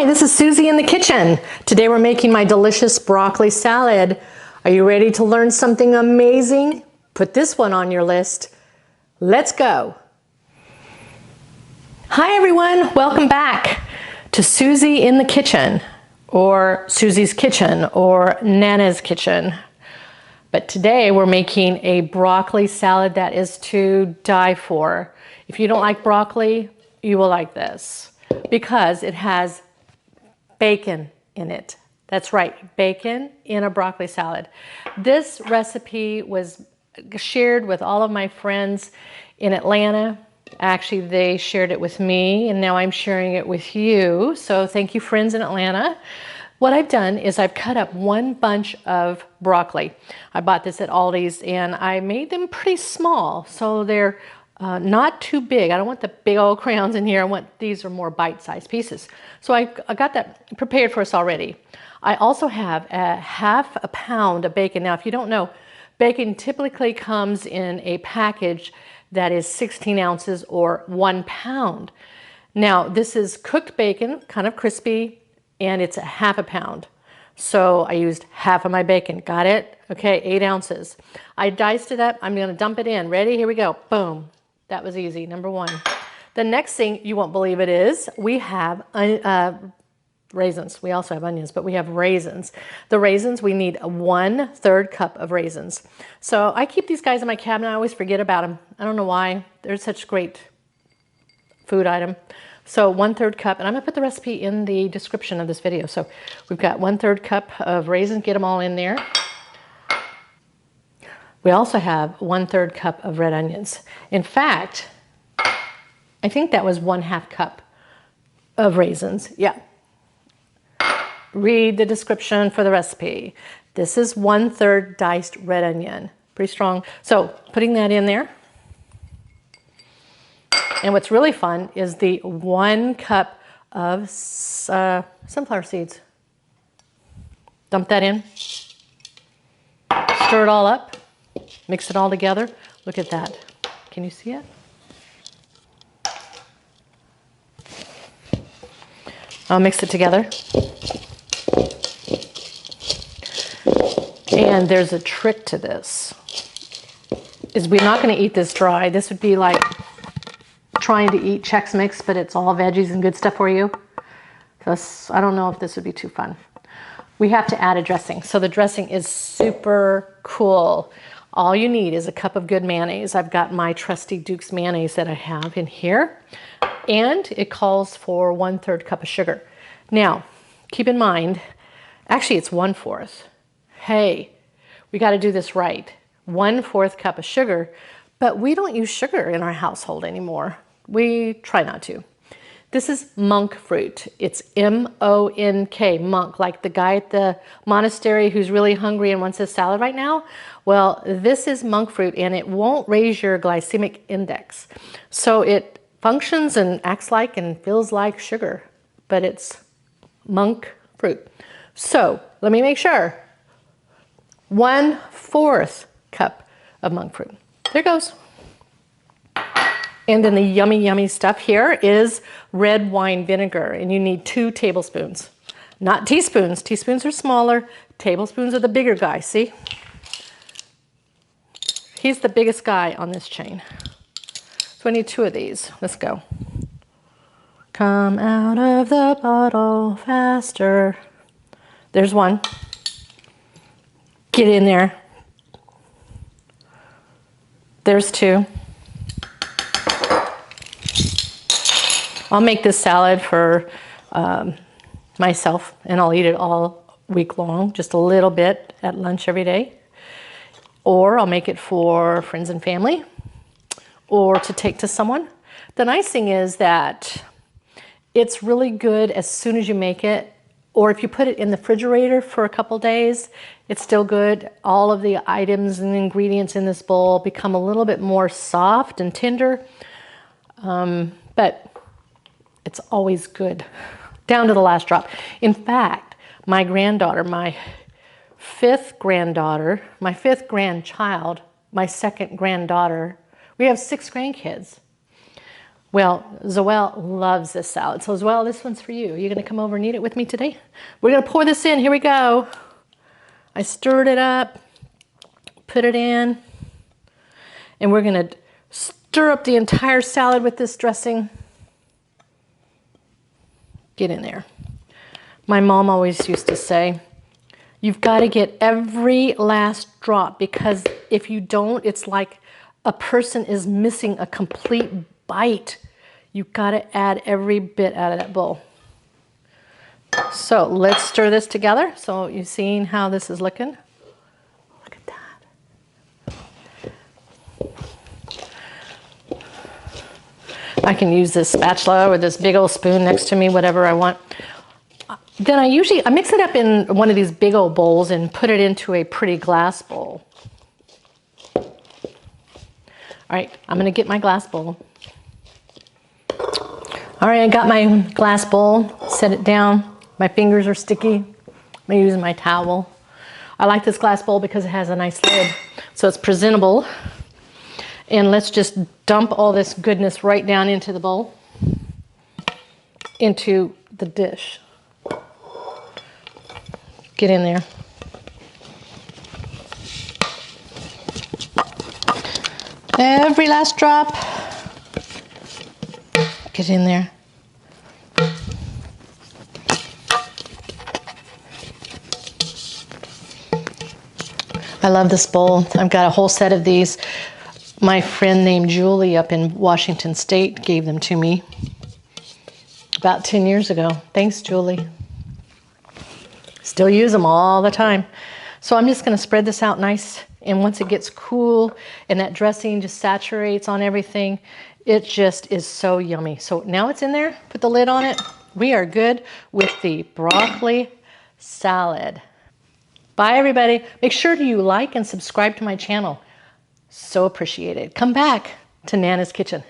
Hi, this is Susie in the kitchen. Today we're making my delicious broccoli salad. Are you ready to learn something amazing? Put this one on your list. Let's go. Hi everyone, welcome back to Susie in the kitchen, or Susie's kitchen, or Nana's kitchen. But today we're making a broccoli salad that is to die for. If you don't like broccoli, you will like this because it has bacon in it. That's right, bacon in a broccoli salad. This recipe was shared with all of my friends in Atlanta. Actually, they shared it with me, and now I'm sharing it with you. So thank you, friends in Atlanta. What I've done is I've cut up one bunch of broccoli. I bought this at Aldi's, and I made them pretty small, so they're not too big. I don't want the big old crayons in here. These are more bite-sized pieces. So I got that prepared for us already. I also have half a pound of bacon. Now, if you don't know, bacon typically comes in a package that is 16 ounces or 1 pound. Now, this is cooked bacon, kind of crispy, and it's a half a pound. So I used half of my bacon. Got it? Okay, 8 ounces. I diced it up. I'm going to dump it in. Ready? Here we go. Boom. That was easy, number one. The next thing, you won't believe it is, we have raisins. We also have onions, but we have raisins. The raisins, we need 1/3 cup of raisins. So I keep these guys in my cabinet. I always forget about them. I don't know why. They're such great food item. So 1/3 cup, and I'm gonna put the recipe in the description of this video. So we've got 1/3 cup of raisins, get them all in there. We also have 1/3 cup of red onions. In fact, I think that was 1/2 cup of raisins. Yeah. Read the description for the recipe. This is 1/3 diced red onion. Pretty strong. So putting that in there. And what's really fun is the 1 cup of sunflower seeds. Dump that in. Stir it all up. Mix it all together. Look at that. Can you see it? I'll mix it together. And there's a trick to this. Is we're not going to eat this dry. This would be like trying to eat Chex Mix, but it's all veggies and good stuff for you. So I don't know if this would be too fun. We have to add a dressing. So the dressing is super cool. All you need is a cup of good mayonnaise. I've got my trusty Duke's mayonnaise that I have in here. And it calls for 1/3 cup of sugar. Now, keep in mind, actually it's 1/4. Hey, we got to do this right. 1/4 cup of sugar, but we don't use sugar in our household anymore. We try not to. This is monk fruit. It's M-O-N-K, monk, like the guy at the monastery who's really hungry and wants a salad right now. Well, this is monk fruit, and it won't raise your glycemic index. So it functions and acts like and feels like sugar, but it's monk fruit. So let me make sure. 1/4 cup of monk fruit. There goes. And then the yummy, yummy stuff here is red wine vinegar, and you need 2 tablespoons. Not teaspoons. Teaspoons are smaller. Tablespoons are the bigger guy, see? He's the biggest guy on this chain. So I need 2 of these. Let's go. Come out of the bottle faster. There's 1. Get in there. There's 2. I'll make this salad for myself, and I'll eat it all week long, just a little bit at lunch every day. Or I'll make it for friends and family, or to take to someone. The nice thing is that it's really good as soon as you make it, or if you put it in the refrigerator for a couple days, it's still good. All of the items and ingredients in this bowl become a little bit more soft and tender, but it's always good, down to the last drop. In fact, my granddaughter, my 5th granddaughter, my 5th grandchild, my 2nd granddaughter, we have 6 grandkids. Well, Zoelle loves this salad. So Zoelle, this one's for you. Are you gonna come over and eat it with me today? We're gonna pour this in, here we go. I stirred it up, put it in, and we're gonna stir up the entire salad with this dressing. Get in there. My mom always used to say, you've got to get every last drop, because if you don't, it's like a person is missing a complete bite. You've got to add every bit out of that bowl. So let's stir this together. So you've seen how this is looking. Look at that. I can use this spatula or this big old spoon next to me, whatever I want. Then I mix it up in one of these big old bowls and put it into a pretty glass bowl. All right, I'm gonna get my glass bowl. All right, I got my glass bowl, set it down. My fingers are sticky. I'm gonna use my towel. I like this glass bowl because it has a nice lid, so it's presentable. And let's just dump all this goodness right down into the bowl, into the dish. Get in there. Every last drop. Get in there. I love this bowl. I've got a whole set of these. My friend named Julie up in Washington State gave them to me about 10 years ago. Thanks, Julie. Still use them all the time. So I'm just going to spread this out nice, and once it gets cool and that dressing just saturates on everything, it just is so yummy. So now it's in there, put the lid on it. We are good with the broccoli salad. Bye everybody. Make sure you like and subscribe to my channel. So appreciated. Come back to Nana's Kitchen.